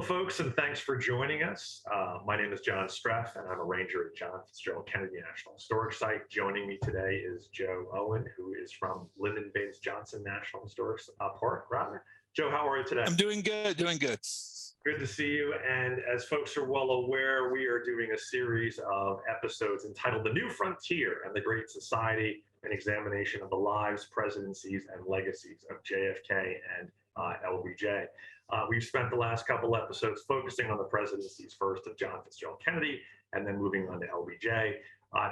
folks, and thanks for joining us. My name is John Streff, and I'm a ranger at John Fitzgerald Kennedy National Historic Site. Joining me today is Joe Owen, who is from Lyndon B. Johnson National Historic Park. Joe, how are you today? I'm doing good, doing good. Good to see you. And as folks are well aware, we are doing a series of episodes entitled The New Frontier and the Great Society, an examination of the lives, presidencies, and legacies of JFK and LBJ. We've spent the last couple episodes focusing on the presidencies, first of John Fitzgerald Kennedy, and then moving on to LBJ.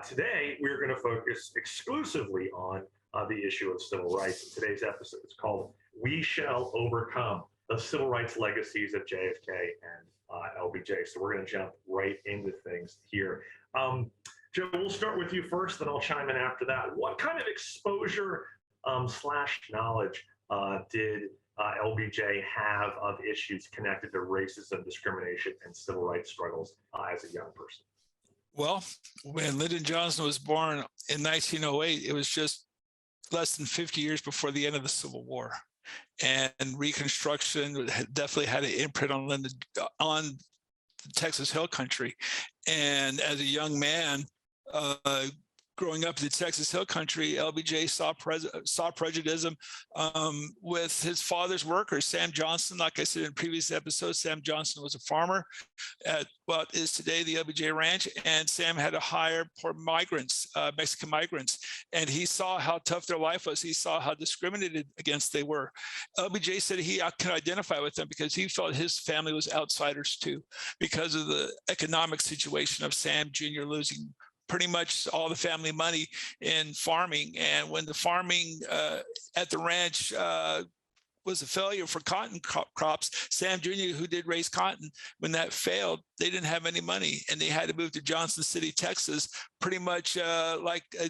Today, we're going to focus exclusively on the issue of civil rights. And today's episode is called We Shall Overcome, the Civil Rights Legacies of JFK and LBJ. So we're going to jump right into things here. Joe, we'll start with you first, then I'll chime in after that. What kind of exposure slash knowledge did LBJ have of issues connected to racism, discrimination, and civil rights struggles as a young person? Well, when Lyndon Johnson was born in 1908, it was just less than 50 years before the end of the Civil War. And Reconstruction definitely had an imprint on the Texas Hill Country. And as a young man, growing up in the Texas Hill Country, LBJ saw prejudice with his father's workers. Sam Johnson, like I said in previous episodes, Sam Johnson was a farmer at what is today the LBJ Ranch, and Sam had to hire poor migrants, Mexican migrants, and he saw how tough their life was. He saw how discriminated against they were. LBJ said he could identify with them because he felt his family was outsiders too, because of the economic situation of Sam Jr. losing pretty much all the family money in farming. And when the farming at the ranch was a failure for cotton crops, Sam Jr., who did raise cotton, when that failed, they didn't have any money. And they had to move to Johnson City, Texas, pretty much like a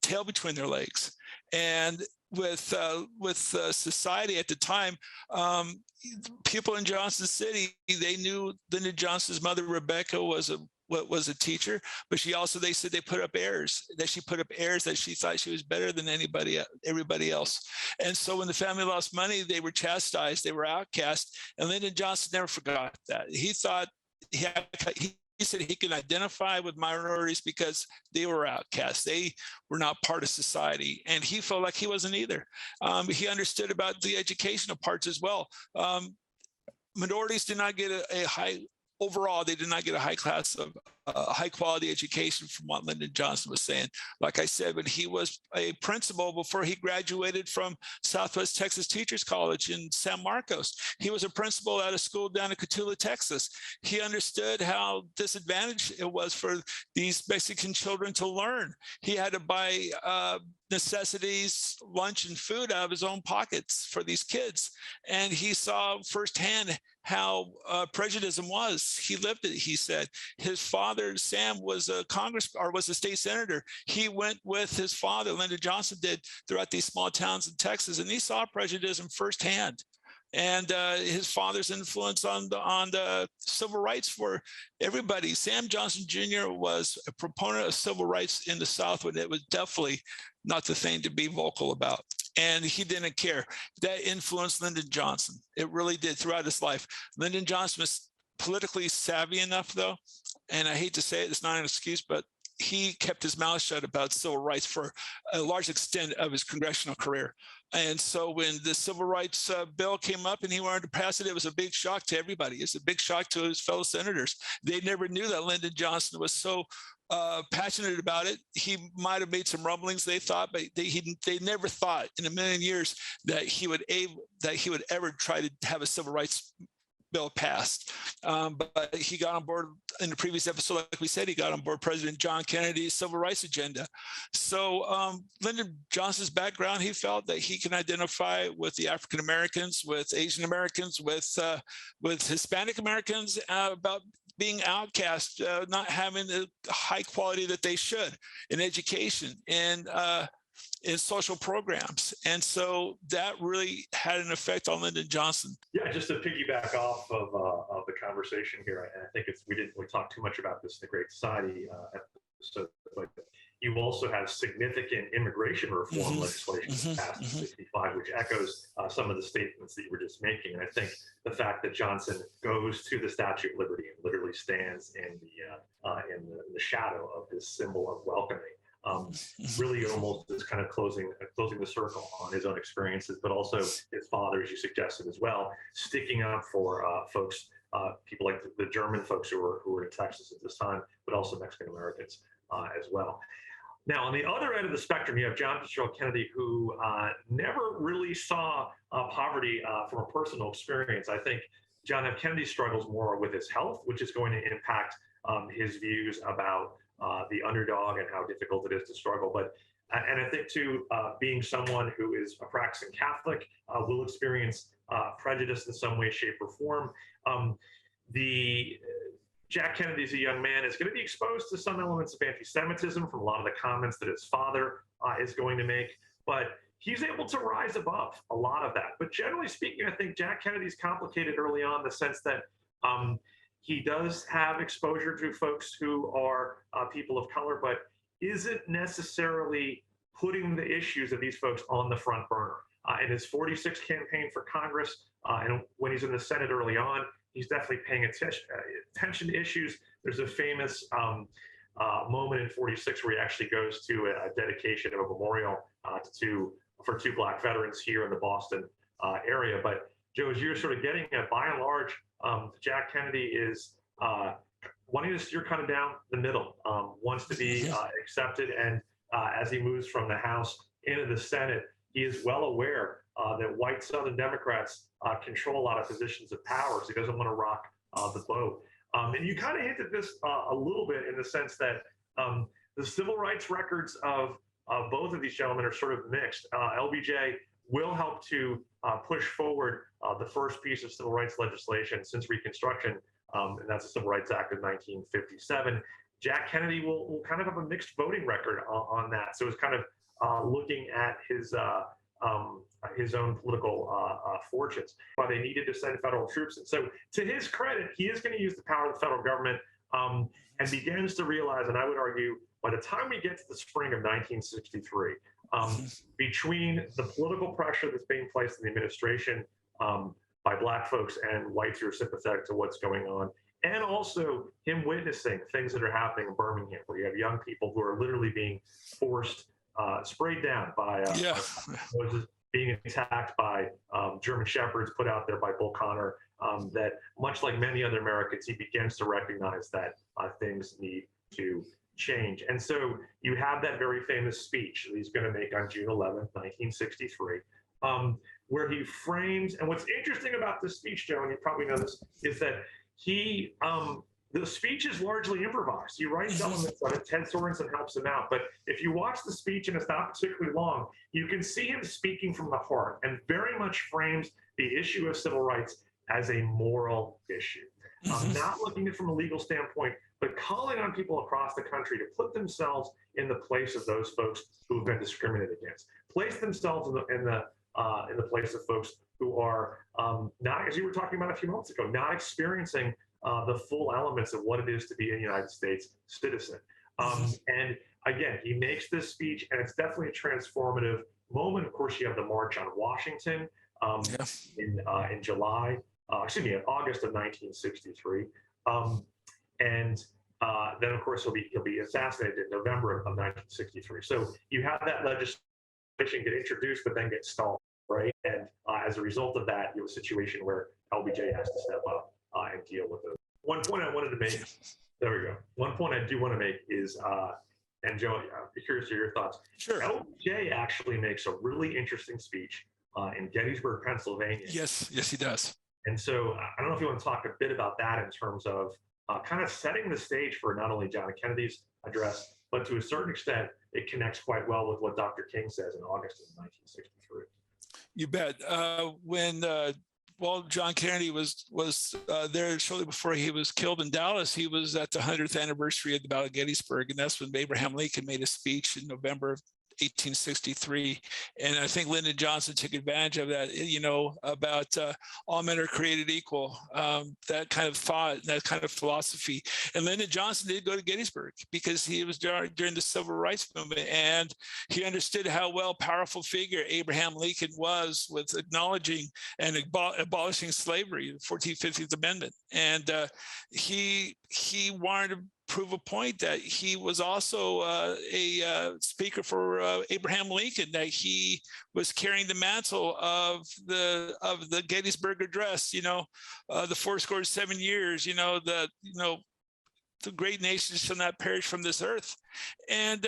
tail between their legs. And with society at the time, people in Johnson City, they knew Lyndon Johnson's mother, Rebecca, was a teacher, but they said she put up airs that she thought she was better than everybody else. And so when the family lost money, they were chastised, they were outcast, and Lyndon Johnson never forgot that. He thought he said he could identify with minorities because they were outcasts. They were not part of society. And he felt like he wasn't either. He understood about the educational parts as well. Minorities did not get overall, they did not get a high quality education from what Lyndon Johnson was saying. Like I said, when he was a principal before he graduated from Southwest Texas Teachers College in San Marcos, he was a principal at a school down in Cotulla, Texas. He understood how disadvantaged it was for these Mexican children to learn. He had to buy necessities, lunch and food out of his own pockets for these kids. And he saw firsthand how prejudice was. He lived it, he said. His father, Sam, was a state senator. He went with his father, Lyndon Johnson did, throughout these small towns in Texas, and he saw prejudice firsthand. And his father's influence on the civil rights for everybody. Sam Johnson Jr. was a proponent of civil rights in the South, when it was definitely not the thing to be vocal about. And he didn't care. That influenced Lyndon Johnson. It really did throughout his life. Lyndon Johnson was politically savvy enough, though, and I hate to say it, it's not an excuse, but he kept his mouth shut about civil rights for a large extent of his congressional career. And so when the civil rights bill came up and he wanted to pass it, it was a big shock to everybody. It's a big shock to his fellow senators. They never knew that Lyndon Johnson was so passionate about it. He might have made some rumblings, they thought, but they never thought in a million years that he would ever try to have a civil rights bill passed. But he got on board in the previous episode, like we said, he got on board President John Kennedy's civil rights agenda. So Lyndon Johnson's background, he felt that he can identify with the African Americans, with Asian Americans, with Hispanic Americans about being outcast, not having the high quality that they should in education and in social programs. And so that really had an effect on Lyndon Johnson. Yeah, just to piggyback off of the conversation here, and I think we talked too much about this in the Great Society episode, but you also have significant immigration reform legislation passed in '65, which echoes some of the statements that you were just making. And I think the fact that Johnson goes to the Statue of Liberty and literally stands in the shadow of this symbol of welcoming really almost is kind of closing the circle on his own experiences, but also his father, as you suggested as well, sticking up for folks, people like the German folks who were in Texas at this time, but also Mexican Americans as well. Now, on the other end of the spectrum, you have John Fitzgerald Kennedy, who never really saw poverty from a personal experience. I think John F. Kennedy struggles more with his health, which is going to impact his views about the underdog and how difficult it is to struggle. And I think too, being someone who is a practicing Catholic, will experience prejudice in some way, shape, or form. Jack Kennedy, as a young man, is going to be exposed to some elements of anti-Semitism from a lot of the comments that his father is going to make, but he's able to rise above a lot of that. But generally speaking, I think Jack Kennedy's complicated early on in the sense that he does have exposure to folks who are people of color, but isn't necessarily putting the issues of these folks on the front burner. In his 46 campaign for Congress, and when he's in the Senate early on, he's definitely paying attention to issues. There's a famous moment in 46 where he actually goes to a dedication of a memorial for two Black veterans here in the Boston area. But Joe, as you're sort of getting at, by and large, Jack Kennedy is wanting to steer kind of down the middle, wants to be accepted. And as he moves from the House into the Senate, he is well aware that white Southern Democrats control a lot of positions of power, so he doesn't want to rock the boat. And you kind of hinted this a little bit in the sense that the civil rights records of both of these gentlemen are sort of mixed. LBJ will help to push forward the first piece of civil rights legislation since Reconstruction, and that's the Civil Rights Act of 1957. Jack Kennedy will kind of have a mixed voting record on that. So it's kind of looking at his own political fortunes. But they needed to send federal troops. And so to his credit, he is going to use the power of the federal government and begins to realize, and I would argue, by the time we get to the spring of 1963, between the political pressure that's being placed in the administration by Black folks and whites who are sympathetic to what's going on, and also him witnessing things that are happening in Birmingham, where you have young people who are literally being forced, sprayed down by being attacked by German shepherds put out there by Bull Connor, that much like many other Americans, he begins to recognize that things need to change. And so you have that very famous speech that he's going to make on June 11th, 1963, where he frames, and what's interesting about this speech, Joe, and you probably know this, is that the speech is largely improvised. He writes elements of it. Ted Sorensen helps him out. But if you watch the speech, and it's not particularly long, you can see him speaking from the heart and very much frames the issue of civil rights as a moral issue. Not looking at it from a legal standpoint, but calling on people across the country to put themselves in the place of those folks who have been discriminated against. Place themselves in the place of folks who are not, as you were talking about a few moments ago, not experiencing the full elements of what it is to be a United States citizen. And again, he makes this speech, and it's definitely a transformative moment. Of course, you have the March on Washington in August of 1963. And then, of course, he'll be assassinated in November of 1963. So you have that legislation get introduced, but then get stalled, right? And as a result of that, you have a situation where LBJ has to step up and deal with it. One point I wanted to make, there we go. One point I do want to make is, and Joe, I'm curious to your thoughts. Sure. LBJ actually makes a really interesting speech in Gettysburg, Pennsylvania. Yes, he does. And so I don't know if you want to talk a bit about that in terms of kind of setting the stage for not only John F. Kennedy's address, but to a certain extent, it connects quite well with what Dr. King says in August of 1963. You bet. When John Kennedy was there shortly before he was killed in Dallas, he was at the 100th anniversary of the Battle of Gettysburg, and that's when Abraham Lincoln made a speech in November of 1863. And I think Lyndon Johnson took advantage of that, about all men are created equal, that kind of thought, that kind of philosophy. And Lyndon Johnson did go to Gettysburg because he was during the Civil Rights Movement, and he understood how powerful figure Abraham Lincoln was with acknowledging and abolishing slavery, the 14th, 15th Amendment. And he wanted to prove a point that he was also a speaker for Abraham Lincoln, that he was carrying the mantle of the Gettysburg Address, the 7 years, the great nations shall not perish from this earth. And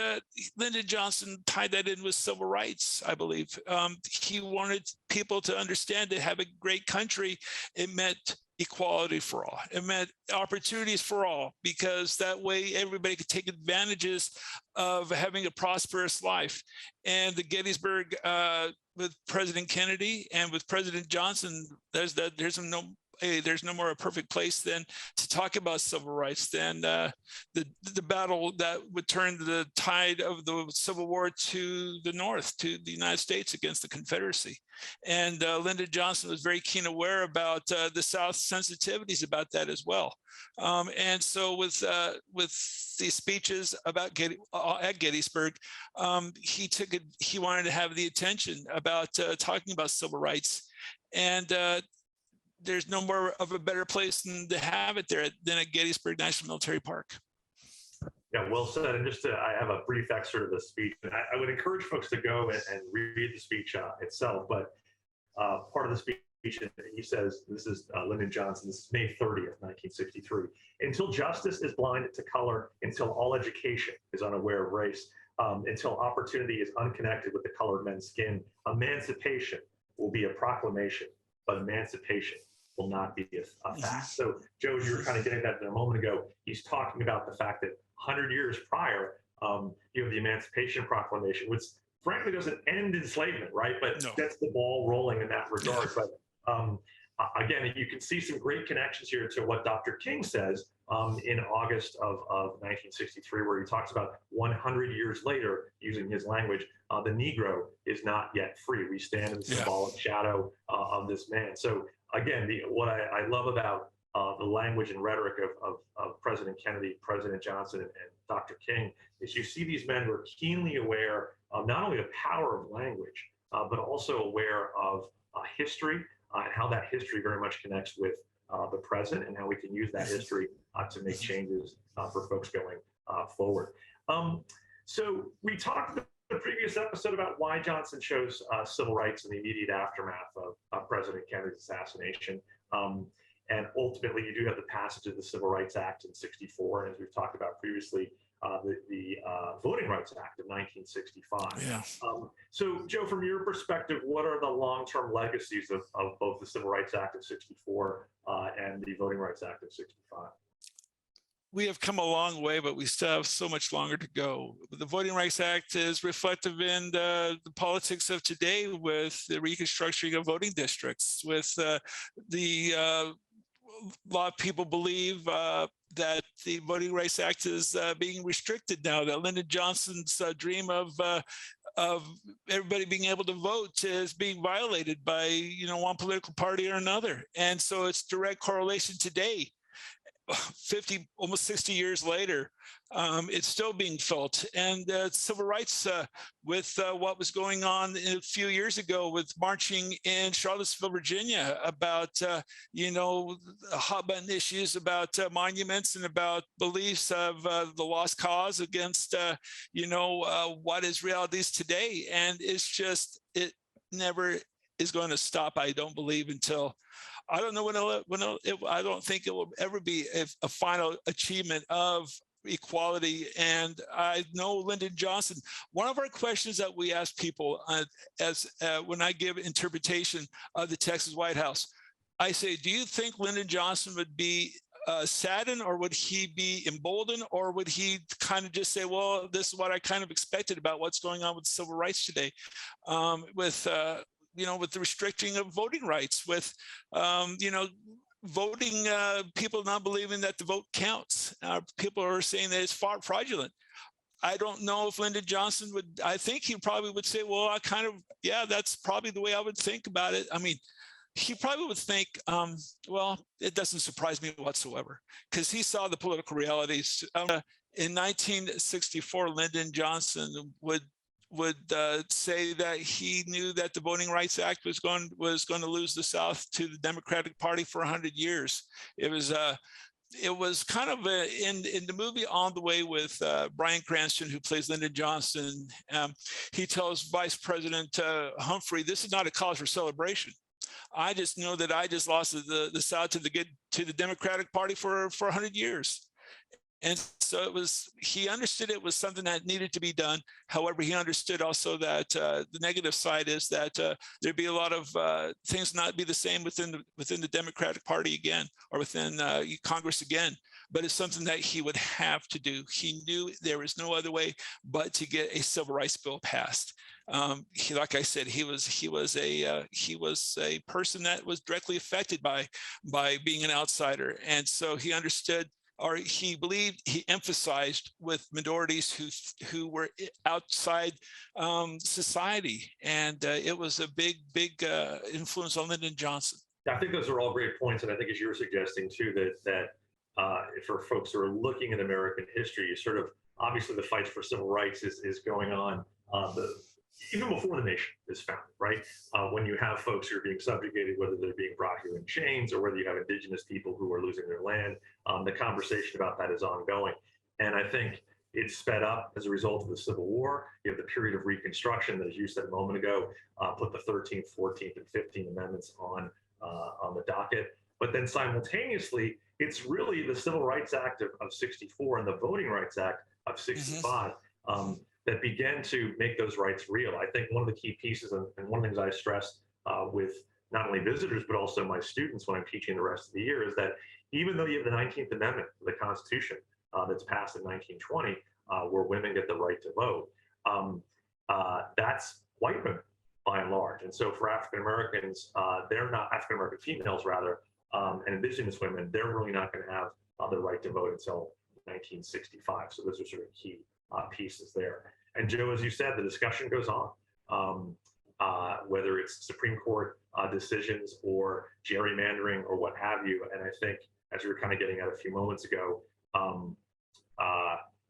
Lyndon Johnson tied that in with civil rights, I believe. He wanted people to understand that having a great country, it meant equality for all. It meant opportunities for all, because that way everybody could take advantages of having a prosperous life. And the Gettysburg with President Kennedy and with President Johnson, there's no more a perfect place than to talk about civil rights than the battle that would turn the tide of the Civil War to the North, to the United States against the Confederacy. And Lyndon Johnson was very keen aware about the South's sensitivities about that as well. And so with the speeches about at Gettysburg, he wanted to have the attention about talking about civil rights. And there's no more of a better place than to have it there than at Gettysburg National Military Park. Yeah, well said. And I have a brief excerpt of the speech. And I would encourage folks to go and read the speech itself. But part of the speech, he says, this is Lyndon Johnson, this is May 30th, 1963. Until justice is blinded to color, until all education is unaware of race, until opportunity is unconnected with the color of men's skin, emancipation will be a proclamation, but emancipation will not be a fact. So, Joe, you were kind of getting that a moment ago. He's talking about the fact that 100 years prior, you have the Emancipation Proclamation, which frankly doesn't end enslavement, right? But gets the ball rolling in that regard. But again, you can see some great connections here to what Dr. King says in August of 1963, where he talks about 100 years later, using his language, the Negro is not yet free. We stand in the symbolic shadow of this man. So again, what I love about the language and rhetoric of President Kennedy, President Johnson, and Dr. King is you see these men who are keenly aware of not only the power of language, but also aware of history and how that history very much connects with the present, and how we can use that history to make changes for folks going forward. So we talked in the previous episode about why Johnson chose civil rights in the immediate aftermath of President Kennedy's assassination. And ultimately, you do have the passage of the Civil Rights Act in '64, and as we've talked about previously, the Voting Rights Act of 1965. Yeah. So, Joe, from your perspective, what are the long-term legacies of both the Civil Rights Act of '64 and the Voting Rights Act of '65? We have come a long way, but we still have so much longer to go. The Voting Rights Act is reflective in the politics of today, with the reconstructing of voting districts, with a lot of people believe that the Voting Rights Act is being restricted now, that Lyndon Johnson's dream of everybody being able to vote is being violated by, one political party or another. And so it's direct correlation today. 50, almost 60 years later, it's still being felt. And civil rights, with what was going on a few years ago with marching in Charlottesville, Virginia, about, hot button issues about monuments and about beliefs of the lost cause against, what is realities today. And it's just, it never is going to stop, I don't believe, until I don't know I don't think it will ever be a final achievement of equality. And I know Lyndon Johnson, one of our questions that we ask people when I give interpretation of the Texas White House, I say, do you think Lyndon Johnson would be saddened, or would he be emboldened, or would he kind of just say, well, this is what I kind of expected about what's going on with civil rights today, with the restricting of voting rights, with, voting, people not believing that the vote counts. People are saying that it's fraudulent. I don't know if Lyndon Johnson would, I think he probably would say, well, yeah, that's probably the way I would think about it. I mean, he probably would think, well, it doesn't surprise me whatsoever, because he saw the political realities. In 1964, Lyndon Johnson would say that he knew that the Voting Rights Act was going to lose the South to the Democratic Party for 100 years. It was kind of in the movie On the Way with Bryan Cranston, who plays Lyndon Johnson. He tells Vice President Humphrey, "This is not a cause for celebration. I just know that I just lost the South to the Democratic Party for 100 years." And so he understood it was something that needed to be done. However, he understood also that the negative side is that there'd be a lot of things not be the same within the Democratic Party again, or within Congress again. But it's something that he would have to do. He knew there was no other way but to get a civil rights bill passed. Like I said, he was a person that was directly affected by being an outsider, and so he understood, or he believed, he emphasized with minorities who were outside society, and it was a big influence on Lyndon Johnson. I think those are all great points, and I think, as you were suggesting too, that for folks who are looking at American history, you sort of, obviously the fights for civil rights is going on even before the nation is founded, right? When you have folks who are being subjugated, whether they're being brought here in chains or whether you have indigenous people who are losing their land, the conversation about that is ongoing. And I think it's sped up as a result of the Civil War. You have the period of Reconstruction that, as you said a moment ago, put the 13th, 14th, and 15th Amendments on the docket. But then simultaneously, it's really the Civil Rights Act of 64 and the Voting Rights Act of 65 that began to make those rights real. I think one of the key pieces, and one of the things I stressed with not only visitors, but also my students when I'm teaching the rest of the year, is that even though you have the 19th Amendment of the Constitution that's passed in 1920, where women get the right to vote, that's white women by and large. And so for African Americans, they're not, African American females rather, and indigenous women, they're really not going to have the right to vote until 1965. So those are sort of key pieces there. And Joe, as you said, the discussion goes on, whether it's Supreme Court decisions or gerrymandering or what have you. And I think, as we were kind of getting at a few moments ago,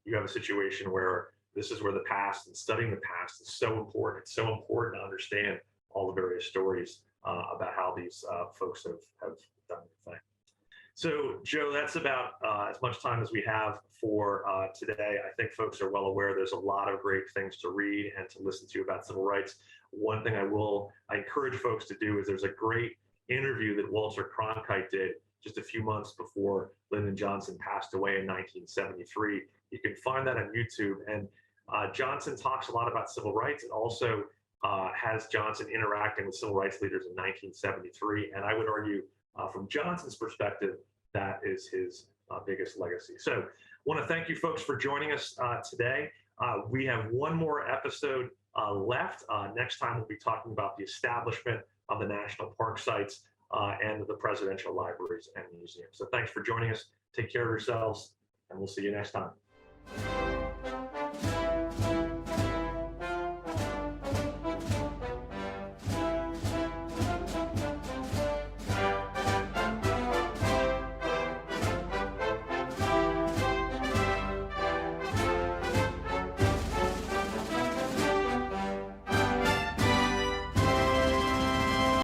you have a situation where this is where the past and studying the past is so important. It's so important to understand all the various stories about how these folks have done the thing. So, Joe, that's about as much time as we have for today. I think folks are well aware there's a lot of great things to read and to listen to about civil rights. One thing I encourage folks to do is there's a great interview that Walter Cronkite did just a few months before Lyndon Johnson passed away in 1973. You can find that on YouTube. And Johnson talks a lot about civil rights. It also has Johnson interacting with civil rights leaders in 1973. And I would argue, from Johnson's perspective, that is his biggest legacy. So I want to thank you folks for joining us today. We have one more episode left. Next time we'll be talking about the establishment of the national park sites and the presidential libraries and museums. So thanks for joining us. Take care of yourselves, and we'll see you next time.